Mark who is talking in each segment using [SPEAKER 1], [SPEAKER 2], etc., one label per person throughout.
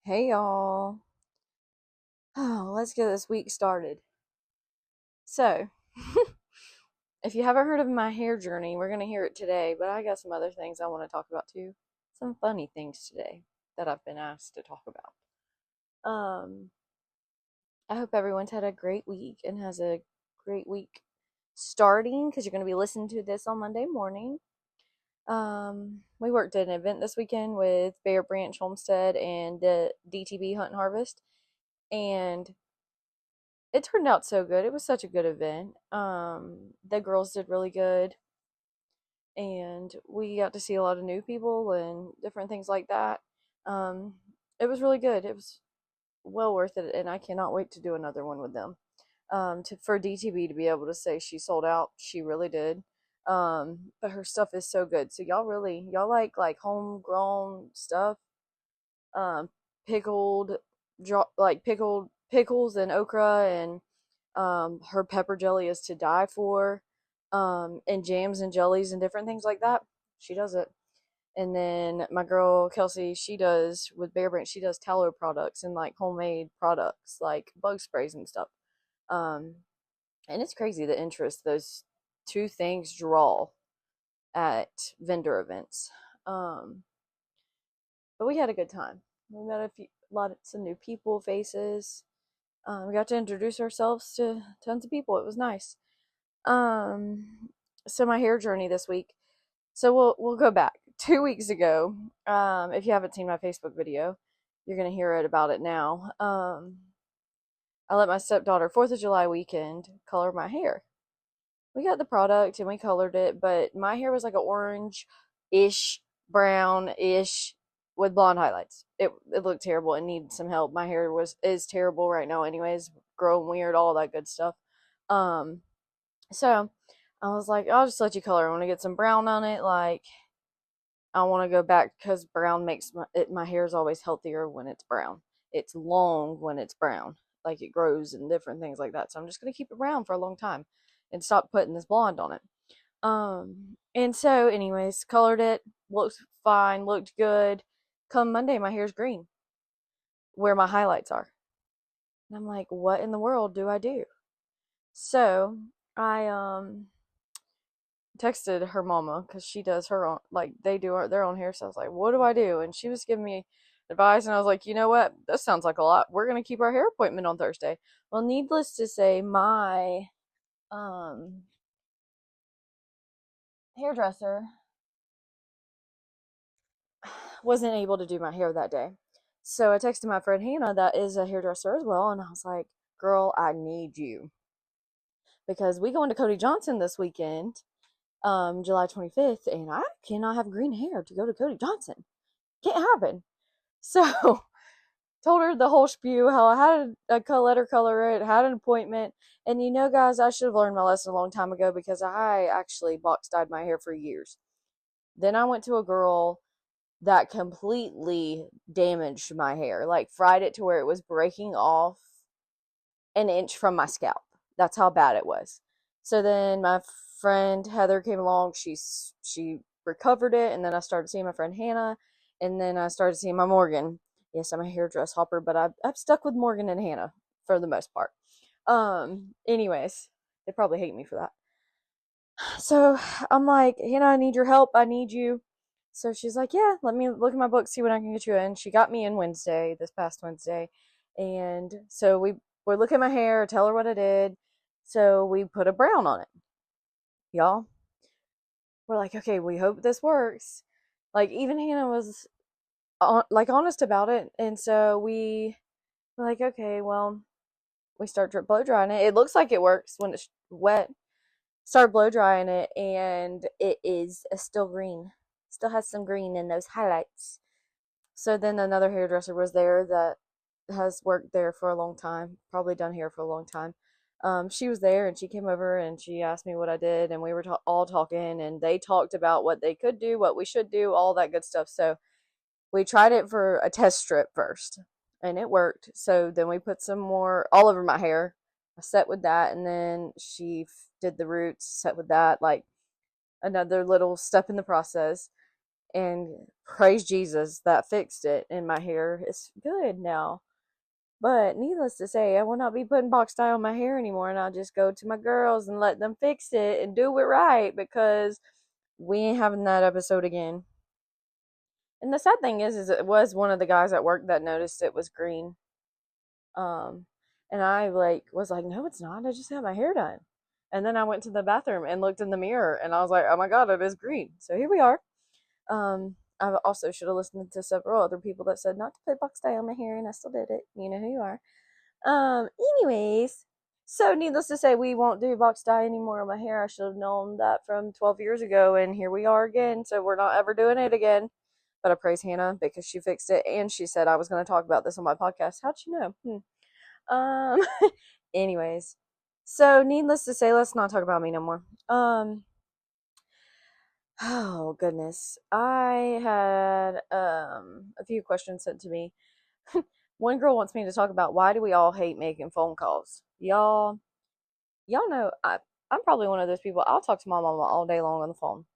[SPEAKER 1] Hey y'all. Oh, let's get this week started. So, if you haven't heard of my hair journey, we're going to hear it today, but I got some other things I want to talk about too. Some funny things today that I've been asked to talk about. I hope everyone's had a great week and has a great week starting because you're going to be listening to this on Monday morning. We worked at an event this weekend with Bear Branch Homestead and the DTB Hunt and Harvest, and it turned out so good. It was such a good event. The girls did really good, and we got to see a lot of new people and different things like that. Um, it was really good. It was well worth it, and I cannot wait to do another one with them. For DTB to be able to say she sold out, she really did. But her stuff is so good. So y'all like homegrown stuff, um, pickled, like pickled pickles and okra and her pepper jelly is to die for. And jams and jellies and different things like that. She does it. And then my girl Kelsey, she does with Bear Brand, she does tallow products and like homemade products like bug sprays and stuff. Um, and it's crazy the interest those two things draw at vendor events. Um, but we had a good time. We met lots of new people, faces. We got to introduce ourselves to tons of people. It was nice. Um, so my hair journey this week. So we'll go back 2 weeks ago. If you haven't seen my Facebook video, you're gonna hear it about it now. I let my stepdaughter 4th of July weekend color my hair. We got the product and we colored it, but my hair was like an orange-ish, brown-ish with blonde highlights. It looked terrible. It needed some help. My hair is terrible right now, anyways, growing weird, all that good stuff. Um, so I was like, I'll just let you color. I want to get some brown on it. Like, I want to go back because brown makes my hair is always healthier when it's brown. It's long when it's brown. Like, it grows and different things like that. So I'm just going to keep it brown for a long time and stop putting this blonde on it. And so, anyways, colored it. Looked fine. Looked good. Come Monday, my hair's green where my highlights are. And I'm like, what in the world do I do? So I texted her mama because she does her own, like they do their own hair. So I was like, what do I do? And she was giving me advice, and I was like, you know what? This sounds like a lot. We're gonna keep our hair appointment on Thursday. Well, needless to say, my um hairdresser wasn't able to do my hair that day. So I texted my friend Hannah, that is a hairdresser as well, and I was like, girl, I need you because we going to Cody Johnson this weekend, July 25th, and I cannot have green hair to go to Cody Johnson. Can't happen. So told her the whole spew, how I had let her color it, had an appointment. And you know, guys, I should have learned my lesson a long time ago because I actually box dyed my hair for years. Then I went to a girl that completely damaged my hair, like fried it to where it was breaking off an inch from my scalp. That's how bad it was. So then my friend Heather came along. She recovered it, and then I started seeing my friend Hannah, and then I started seeing my Morgan. Yes, I'm a hairdress hopper, but I've stuck with Morgan and Hannah for the most part. Anyways, they probably hate me for that. So I'm like, Hannah, I need your help. I need you. So she's like, yeah, let me look at my book, see when I can get you in. She got me in Wednesday, this past Wednesday. And so we look at my hair, tell her what I did. So we put a brown on it. Y'all, we're like, okay, we hope this works. Like, even Hannah was like honest about it. And so we were like, okay, well, we start blow drying it. It looks like it works when it's wet. Start blow drying it, and it is still green. Still has some green in those highlights. So then another hairdresser was there that has worked there for a long time, probably done hair for a long time. She was there, and she came over and she asked me what I did, and we were all talking, and they talked about what they could do, what we should do, all that good stuff. So we tried it for a test strip first, and it worked. So then we put some more all over my hair. I set with that, and then she did the roots, set with that, like another little step in the process. And praise Jesus, that fixed it, and my hair is good now. But needless to say, I will not be putting box dye on my hair anymore, and I'll just go to my girls and let them fix it and do it right, because we ain't having that episode again. And the sad thing is it was one of the guys at work that noticed it was green. Um, and I was like, no, it's not. I just had my hair done. And then I went to the bathroom and looked in the mirror, and I was like, oh my god, it is green. So here we are. I also should have listened to several other people that said not to put box dye on my hair, and I still did it. You know who you are. Anyways, so needless to say, we won't do box dye anymore on my hair. I should have known that from 12 years ago, and here we are again. So we're not ever doing it again. But I praise Hannah because she fixed it, and she said I was going to talk about this on my podcast. How'd you know? Anyways, so needless to say, let's not talk about me no more. Oh goodness, I had a few questions sent to me. One girl wants me to talk about why do we all hate making phone calls. Y'all know I'm probably one of those people. I'll talk to my mama all day long on the phone,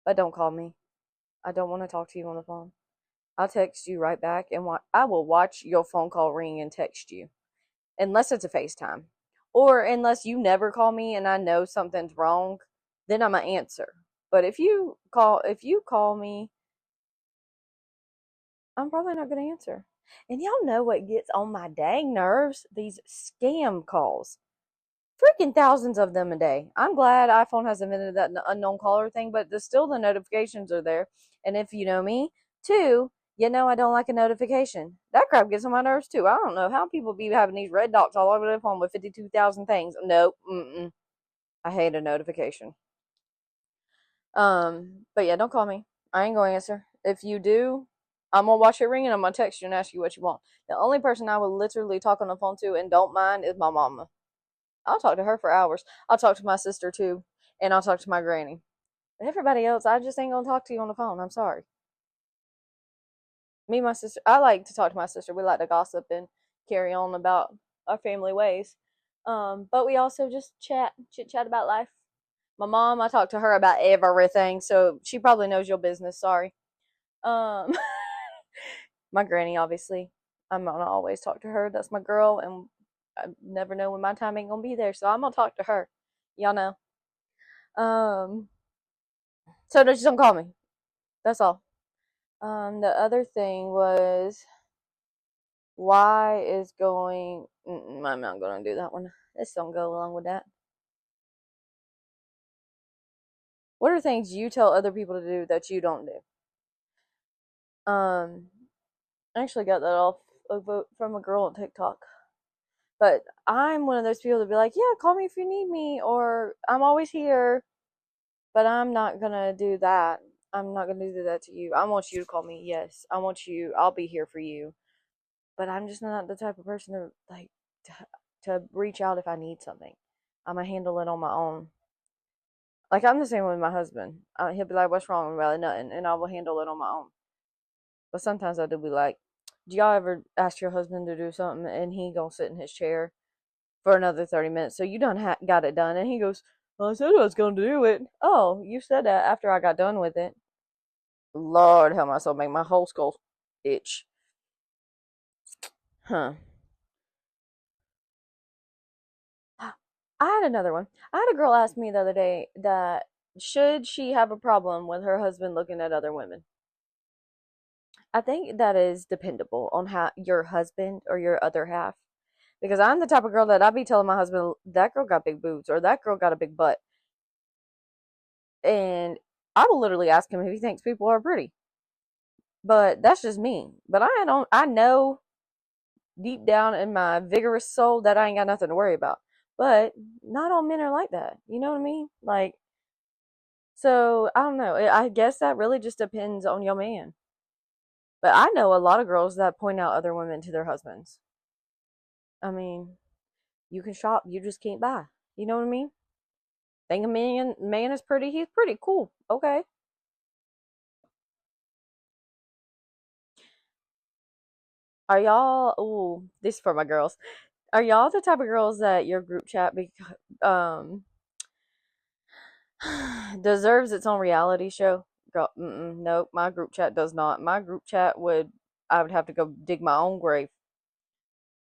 [SPEAKER 1] but don't call me. I don't want to talk to you on the phone. I'll text you right back, and I will watch your phone call ring and text you, unless it's a FaceTime, or unless you never call me and I know something's wrong, then I'm gonna answer. But if you call me, I'm probably not gonna answer. And y'all know what gets on my dang nerves? These scam calls. Freaking thousands of them a day. I'm glad iPhone has invented that unknown caller thing, but still the notifications are there. And if you know me, too, you know I don't like a notification. That crap gets on my nerves too. I don't know how people be having these red dots all over their phone with 52,000 things. Nope. I hate a notification. But yeah, don't call me. I ain't gonna answer. If you do, I'm gonna watch it ring and I'm gonna text you and ask you what you want. The only person I will literally talk on the phone to and don't mind is my mama. I'll talk to her for hours. I'll talk to my sister too, and I'll talk to my granny. But everybody else, I just ain't gonna talk to you on the phone. I'm sorry. Me and my sister, I like to talk to my sister. We like to gossip and carry on about our family ways. But we also just chit chat about life. My mom, I talk to her about everything, so she probably knows your business. Sorry. Um, my granny, obviously, I'm gonna always talk to her. That's my girl, and I never know when my time ain't gonna be there, so I'm gonna talk to her. Y'all know. So just don't call me. That's all. The other thing was why is going. I'm not gonna do that one. This don't go along with that. What are things you tell other people to do that you don't do? I actually got that off a vote from a girl on TikTok. But I'm one of those people that be like, yeah, call me if you need me, or I'm always here. But I'm not gonna do that. I'm not gonna do that to you. I want you to call me. Yes, I want you. I'll be here for you. But I'm just not the type of person to to, to reach out if I need something. I'm gonna handle it on my own. Like I'm the same with my husband. He'll be like, "What's wrong?" Really, nothing, and I will handle it on my own. But sometimes I do be like, "Do y'all ever ask your husband to do something and he gonna sit in his chair for another 30 minutes? So you done got it done?" And he goes, well, "I said I was gonna do it." Oh, you said that after I got done with it. Lord, how myself make my whole skull itch. Huh. I had another one. I had a girl ask me the other day that should she have a problem with her husband looking at other women. I think that is dependable on how your husband or your other half. Because I'm the type of girl that I be telling my husband that girl got big boobs or that girl got a big butt, and I will literally ask him if he thinks people are pretty. But that's just me. But I don't. I know deep down in my vigorous soul that I ain't got nothing to worry about. But not all men are like that. You know what I mean? Like, so I don't know. I guess that really just depends on your man. But I know a lot of girls that point out other women to their husbands. I mean, you can shop, you just can't buy. You know what I mean? Think a man is pretty, he's pretty cool. Okay. Are y'all? Ooh, this is for my girls. Are y'all the type of girls that your group chat um deserves its own reality show? Girl, nope, my group chat does not. My group chat I would have to go dig my own grave.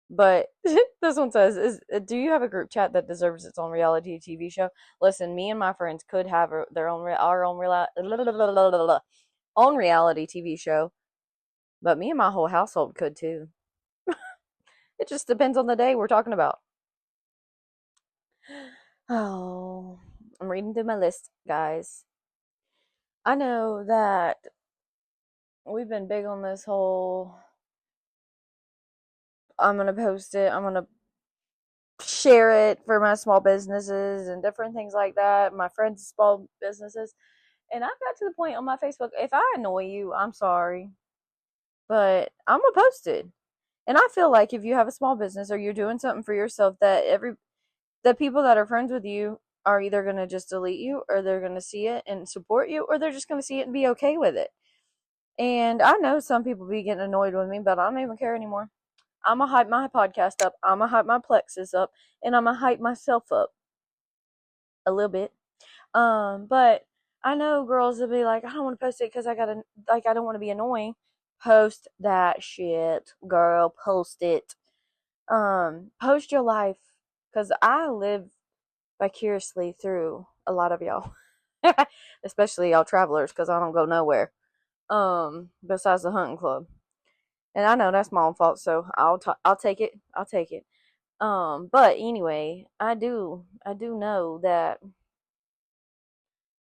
[SPEAKER 1] But this one says, do you have a group chat that deserves its own reality TV show? Listen, me and my friends could have their own, our own, own reality TV show, but me and my whole household could too. It just depends on the day we're talking about. Oh, I'm reading through my list, guys. I know that we've been big on this whole I'm going to post it, I'm going to share it for my small businesses and different things like that, my friends' small businesses. And I've got to the point on my Facebook, if I annoy you, I'm sorry, but I'm going to post it. And I feel like if you have a small business or you're doing something for yourself, that the people that are friends with you are either going to just delete you, or they're going to see it and support you, or they're just going to see it and be okay with it. And I know some people be getting annoyed with me, but I don't even care anymore. I'm going to hype my podcast up. I'm going to hype my plexus up. And I'm going to hype myself up a little bit. But I know girls will be like, I don't want to post it because I don't want to be annoying. Post that shit, girl. Post it. Post your life. Because I live vicariously through a lot of y'all. Especially y'all travelers, because I don't go nowhere. Besides the hunting club. And I know that's my own fault, so I'll take it. I'll take it. But anyway, I do know that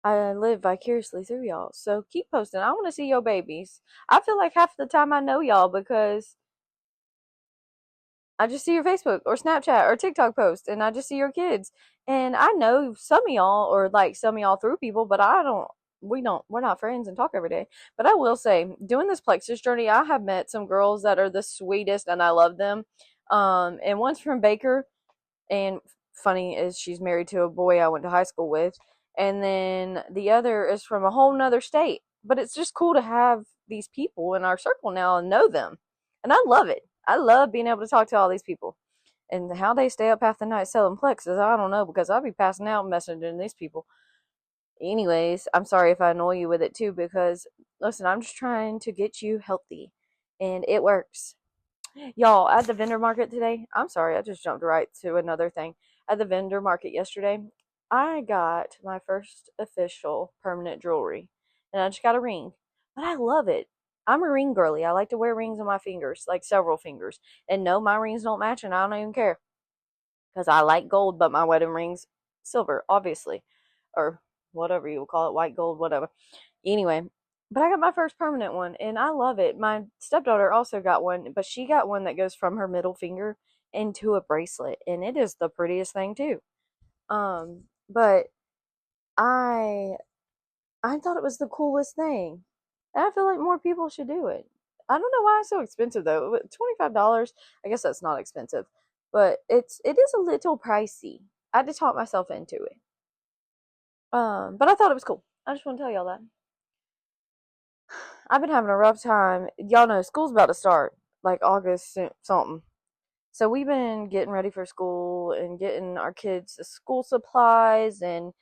[SPEAKER 1] I live vicariously through y'all. So keep posting. I want to see your babies. I feel like half the time I know y'all because I just see your Facebook or Snapchat or TikTok post, and I just see your kids. And I know some of y'all, or like some of y'all through people, but we're not friends and talk every day. But I will say, doing this plexus journey, I have met some girls that are the sweetest, and I love them. And one's from Baker, and funny is she's married to a boy I went to high school with. And then the other is from a whole nother state. But it's just cool to have these people in our circle now and know them. And I love it. I love being able to talk to all these people. And how they stay up half the night selling plexes, I don't know, because I'll be passing out messaging these people. Anyways, I'm sorry if I annoy you with it too, because listen, I'm just trying to get you healthy. And it works. Y'all, at the vendor market today, I'm sorry, I just jumped right to another thing. At the vendor market yesterday, I got my first official permanent jewelry. And I just got a ring. But I love it. I'm a ring girly. I like to wear rings on my fingers, like several fingers. And no, my rings don't match, and I don't even care. Because I like gold, but my wedding ring's silver, obviously. Or whatever you will call it, white gold, whatever. Anyway, but I got my first permanent one, and I love it. My stepdaughter also got one, but she got one that goes from her middle finger into a bracelet, and it is the prettiest thing too. But I I thought it was the coolest thing, and I feel like more people should do it. I don't know why it's so expensive though. $25, I guess that's not expensive, but it is a little pricey. I had to talk myself into it. But I thought it was cool. I just want to tell y'all that. I've been having a rough time. Y'all know school's about to start, like August something. So we've been getting ready for school and getting our kids the school supplies, and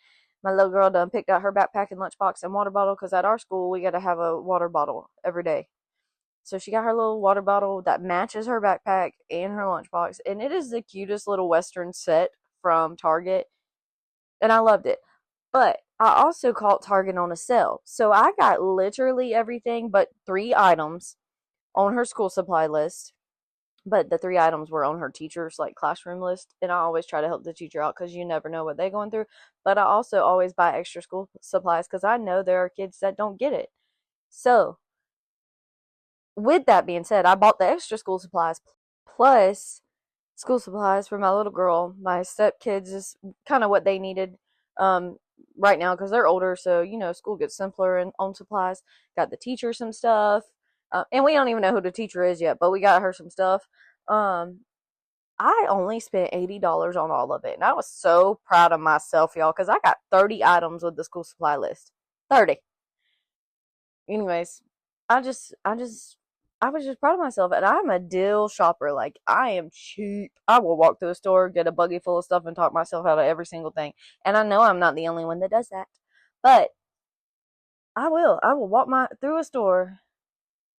[SPEAKER 1] my little girl done picked out her backpack and lunchbox and water bottle, because at our school we got to have a water bottle every day. So she got her little water bottle that matches her backpack and her lunchbox, and it is the cutest little Western set from Target, and I loved it. But I also caught Target on a sale. So I got literally everything but 3 items on her school supply list. But the 3 items were on her teacher's like classroom list. And I always try to help the teacher out because you never know what they're going through. But I also always buy extra school supplies because I know there are kids that don't get it. So with that being said, I bought the extra school supplies plus school supplies for my little girl. My stepkids is kind of what they needed right now because they're older, so school gets simpler and on supplies. Got the teacher some stuff, and we don't even know who the teacher is yet, but we got her some stuff. I only spent $80 on all of it, and I was so proud of myself, y'all, because I got 30 items with the school supply list. 30. Anyways, I was just proud of myself, and I'm a deal shopper. Like, I am cheap. I will walk through a store, get a buggy full of stuff, and talk myself out of every single thing. And I know I'm not the only one that does that. But I will. I will walk through a store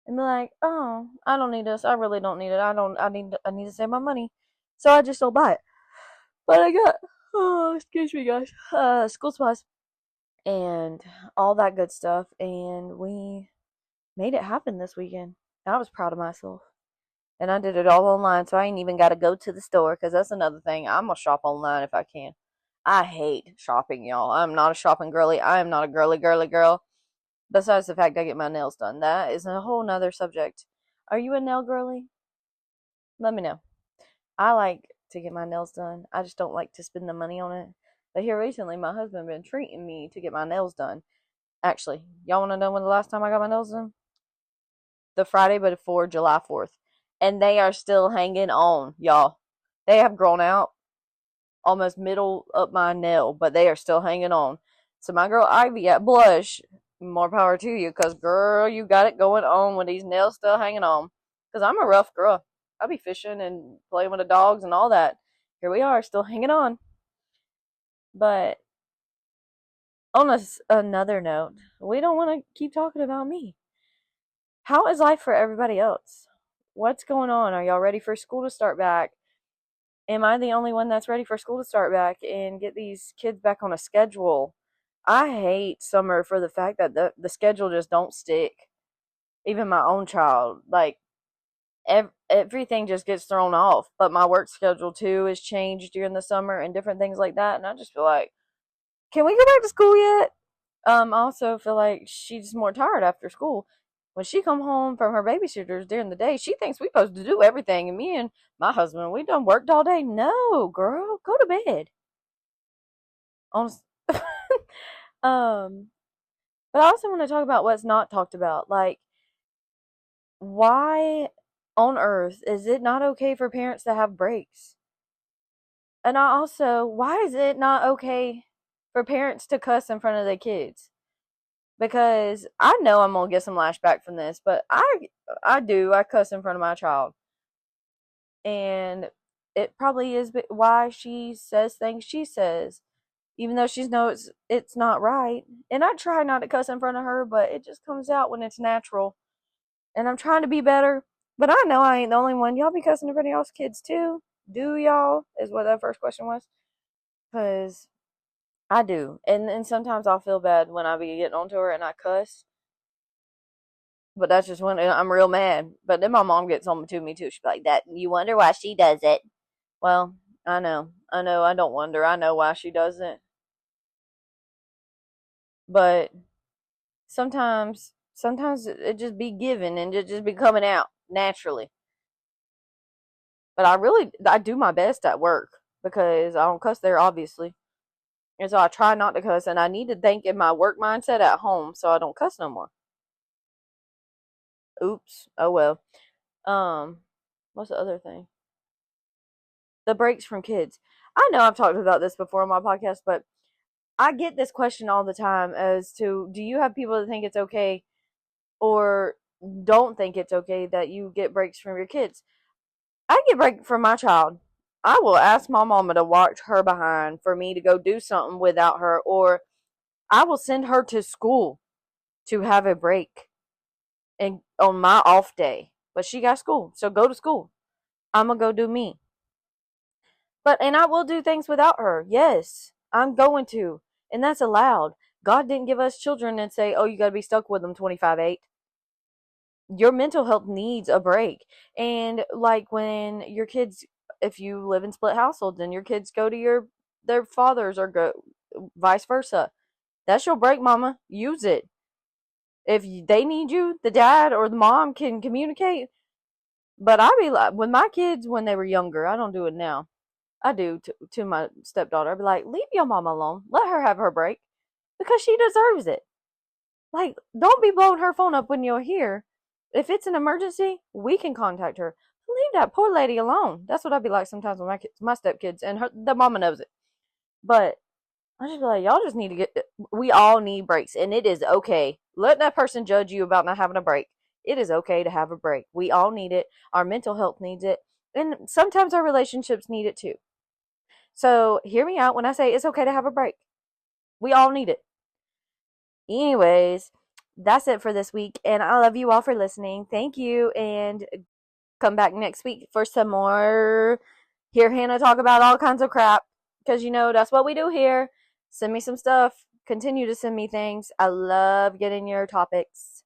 [SPEAKER 1] and be like, oh, I don't need this. I really don't need it. I need to save my money. So I just don't buy it. But I got, oh, excuse me, guys, school supplies and all that good stuff. And we made it happen this weekend. I was proud of myself. And I did it all online, so I ain't even got to go to the store because that's another thing. I'm going to shop online if I can. I hate shopping, y'all. I'm not a shopping girly. I am not a girly girl. Besides the fact I get my nails done. That is a whole nother subject. Are you a nail girly? Let me know. I like to get my nails done. I just don't like to spend the money on it. But here recently, my husband been treating me to get my nails done. Actually, y'all want to know when the last time I got my nails done? The Friday before July 4th. And they are still hanging on, y'all. They have grown out almost middle up my nail, but they are still hanging on. So my girl Ivy at Blush, more power to you, because girl, you got it going on with these nails still hanging on. Because I'm a rough girl. I be fishing and playing with the dogs and all that. Here we are, still hanging on. But on another note, we don't want to keep talking about me. How is life for everybody else? What's going on? Are y'all ready for school to start back? Am I the only one that's ready for school to start back and get these kids back on a schedule? I hate summer for the fact that the schedule just don't stick. Even my own child, like everything just gets thrown off. But my work schedule too is changed during the summer and different things like that. And I just feel like, can we go back to school yet? I also feel like she's more tired after school. When she come home from her babysitters during the day, she thinks we supposed to do everything. And me and my husband, we done worked all day. No, girl, go to bed. um, but I also want to talk about what's not talked about. Like, why on earth is it not okay for parents to have breaks? And I also, why is it not okay for parents to cuss in front of their kids? Because I know I'm gonna get some lashback from this, but I cuss in front of my child, and it probably is why she says things she says, even though she knows it's not right. And I try not to cuss in front of her, but it just comes out when it's natural. And I'm trying to be better, but I know I ain't the only one. Y'all be cussing in front of y'all's kids too, do y'all? Is what that first question was, because I do, and sometimes I'll feel bad when I be getting onto her and I cuss. But that's just when I'm real mad. But then my mom gets on to me too. She's like, "That you wonder why she does it?" Well, I know. I don't wonder. I know why she does it. But sometimes it just be given and it just be coming out naturally. But I do my best at work because I don't cuss there, obviously. And so I try not to cuss, and I need to think in my work mindset at home so I don't cuss no more. Oops. Oh well. Um, what's the other thing? The breaks from kids. I know I've talked about this before on my podcast, but I get this question all the time as to, do you have people that think it's okay or don't think it's okay that you get breaks from your kids? I get break from my child. I will ask my mama to watch her behind for me to go do something without her, or I will send her to school to have a break and on my off day. But she got school, so go to school. I'm gonna go do me. And I will do things without her. Yes, I'm going to. And that's allowed. God didn't give us children and say, oh, you got to be stuck with them 25/8. Your mental health needs a break. And like when your kids, if you live in split households and your kids go to their fathers or go vice versa, that's your break, mama. Use it. If they need you, the dad or the mom can communicate. But I be like, with my kids when they were younger, I don't do it now. I do to my stepdaughter. I'd be like, leave your mama alone. Let her have her break because she deserves it. Like, don't be blowing her phone up when you're here. If it's an emergency, we can contact her. Leave that poor lady alone. That's what I'd be like sometimes with my stepkids, and the mama knows it. But I just be like, y'all just need to we all need breaks, and it is okay. Let that person judge you about not having a break. It is okay to have a break. We all need it. Our mental health needs it. And sometimes our relationships need it too. So hear me out when I say it's okay to have a break. We all need it. Anyways, that's it for this week. And I love you all for listening. Thank you. And come back next week for some more. Hear Hannah talk about all kinds of crap. Because, that's what we do here. Send me some stuff. Continue to send me things. I love getting your topics.